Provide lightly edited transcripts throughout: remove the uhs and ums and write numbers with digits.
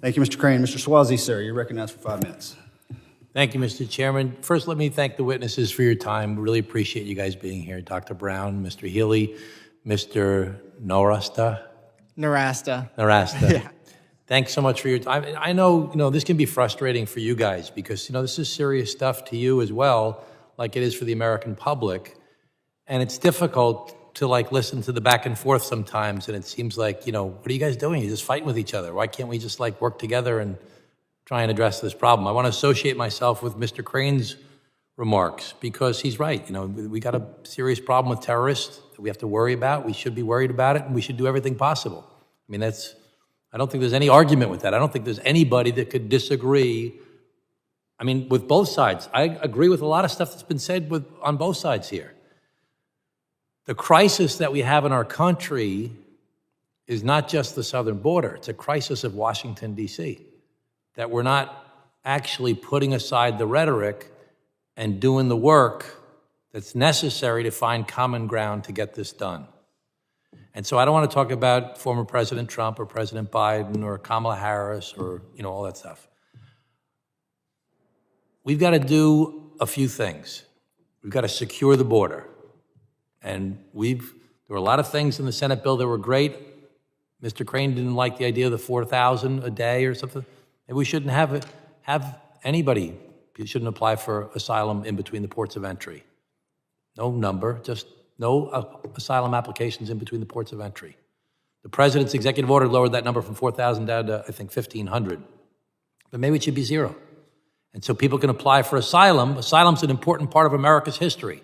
Thank you, Mr. Crane. Mr. Suozzi, sir, you're recognized for 5 minutes. Thank you, Mr. Chairman. First, let me thank the witnesses for your time. Really appreciate you guys being here. Dr. Brown, Mr. Healy, Mr. Narasta. Yeah. Thanks so much for your time. I know, this can be frustrating for you guys because, this is serious stuff to you as well, like it is for the American public. And it's difficult to listen to the back and forth sometimes. And it seems like, what are you guys doing? You're just fighting with each other. Why can't we just work together and try and address this problem? I want to associate myself with Mr. Crane's remarks because he's right. We got a serious problem with terrorists that we have to worry about. We should be worried about it, and we should do everything possible. I don't think there's any argument with that. I don't think there's anybody that could disagree. With both sides. I agree with a lot of stuff that's been said on both sides here. The crisis that we have in our country is not just the southern border. It's a crisis of Washington, D.C., that we're not actually putting aside the rhetoric and doing the work that's necessary to find common ground to get this done. And so I don't want to talk about former President Trump or President Biden or Kamala Harris or, all that stuff. We've got to do a few things. We've got to secure the border. And there were a lot of things in the Senate bill that were great. Mr. Crane didn't like the idea of the 4,000 a day or something. And we shouldn't have anybody. You shouldn't apply for asylum in between the ports of entry. No number, just no asylum applications in between the ports of entry. The president's executive order lowered that number from 4,000 down to, I think, 1,500. But maybe it should be 0. And so people can apply for asylum. Asylum's an important part of America's history.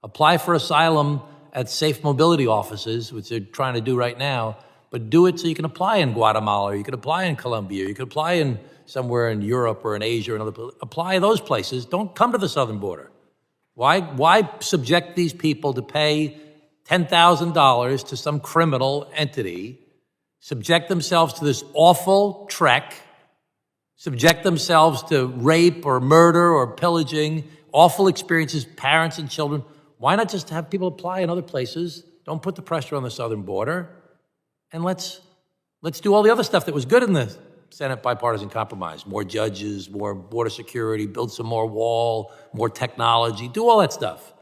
Apply for asylum at safe mobility offices, which they're trying to do right now, but do it so you can apply in Guatemala, or you can apply in Colombia, or you can apply in somewhere in Europe or in Asia or another place. Apply those places. Don't come to the southern border. Why subject these people to pay $10,000 to some criminal entity, subject themselves to this awful trek, subject themselves to rape or murder or pillaging, awful experiences, parents and children? Why not just have people apply in other places? Don't put the pressure on the southern border. And let's do all the other stuff that was good in the Senate bipartisan compromise. More judges, more border security, build some more wall, more technology, do all that stuff.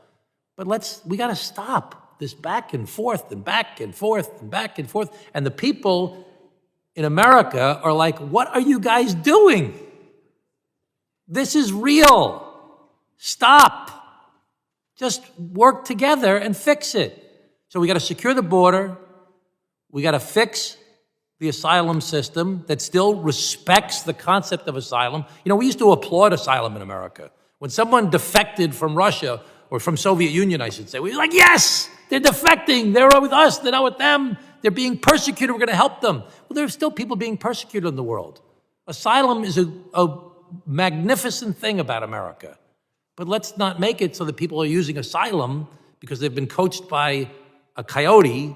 But we got to stop this back and forth and back and forth and back and forth. And the people in America are like, what are you guys doing? This is real. Stop. Just work together and fix it. So we got to secure the border. We got to fix the asylum system that still respects the concept of asylum. We used to applaud asylum in America. When someone defected from Russia, or from Soviet Union, I should say, we were like, yes, they're defecting. They're with us. They're not with them. They're being persecuted. We're going to help them. Well, there are still people being persecuted in the world. Asylum is a magnificent thing about America. But let's not make it so that people are using asylum because they've been coached by a coyote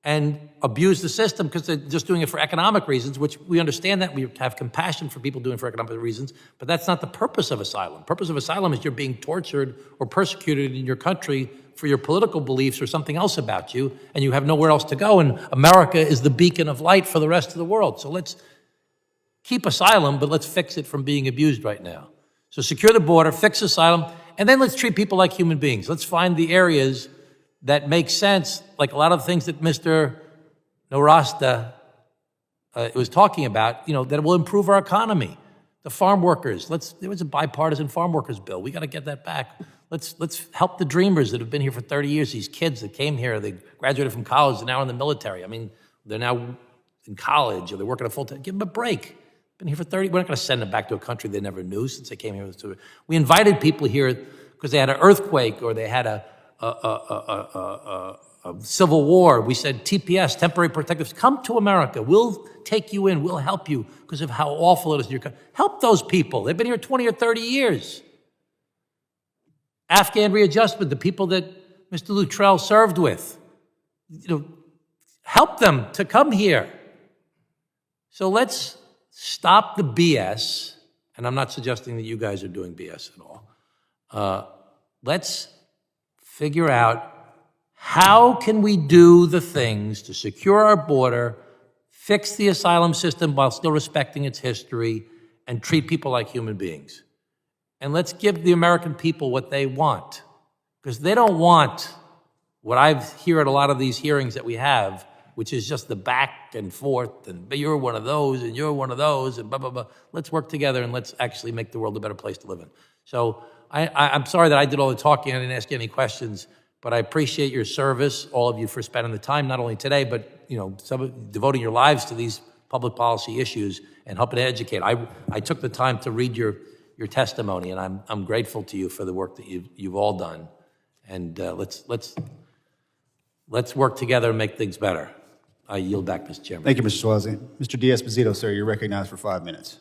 and abuse the system because they're just doing it for economic reasons, which we understand that. We have compassion for people doing it for economic reasons, but that's not the purpose of asylum. The purpose of asylum is you're being tortured or persecuted in your country for your political beliefs or something else about you, and you have nowhere else to go, and America is the beacon of light for the rest of the world. So let's keep asylum, but let's fix it from being abused right now. So secure the border, fix asylum, and then let's treat people like human beings. Let's find the areas that make sense, like a lot of the things that Mr. Narasta was talking about, that will improve our economy. The farm workers, there was a bipartisan farm workers bill. We got to get that back. Let's help the dreamers that have been here for 30 years, these kids that came here, they graduated from college, they're now in the military. They're now in college or they're working a full-time. Give them a break. Been here for 30, we're not going to send them back to a country they never knew since they came here. We invited people here because they had an earthquake or they had a civil war. We said, TPS, temporary protective, come to America. We'll take you in. We'll help you because of how awful it is in your country. Help those people. They've been here 20 or 30 years. Afghan readjustment, the people that Mr. Luttrell served with. Help them to come here. So let's stop the BS, and I'm not suggesting that you guys are doing BS at all. Let's figure out how can we do the things to secure our border, fix the asylum system while still respecting its history, and treat people like human beings. And let's give the American people what they want, because they don't want what I hear at a lot of these hearings that we have, which is just the back and forth, and you're one of those, and you're one of those, and blah, blah, blah. Let's work together, and let's actually make the world a better place to live in. So I'm sorry that I did all the talking. I didn't ask you any questions, but I appreciate your service, all of you, for spending the time, not only today, but devoting your lives to these public policy issues and helping to educate. I took the time to read your testimony, and I'm grateful to you for the work that you've all done. And let's work together and make things better. I yield back, Mr. Chairman. Thank you, Mr. Suozzi. Mr. D'Esposito, sir, you're recognized for 5 minutes.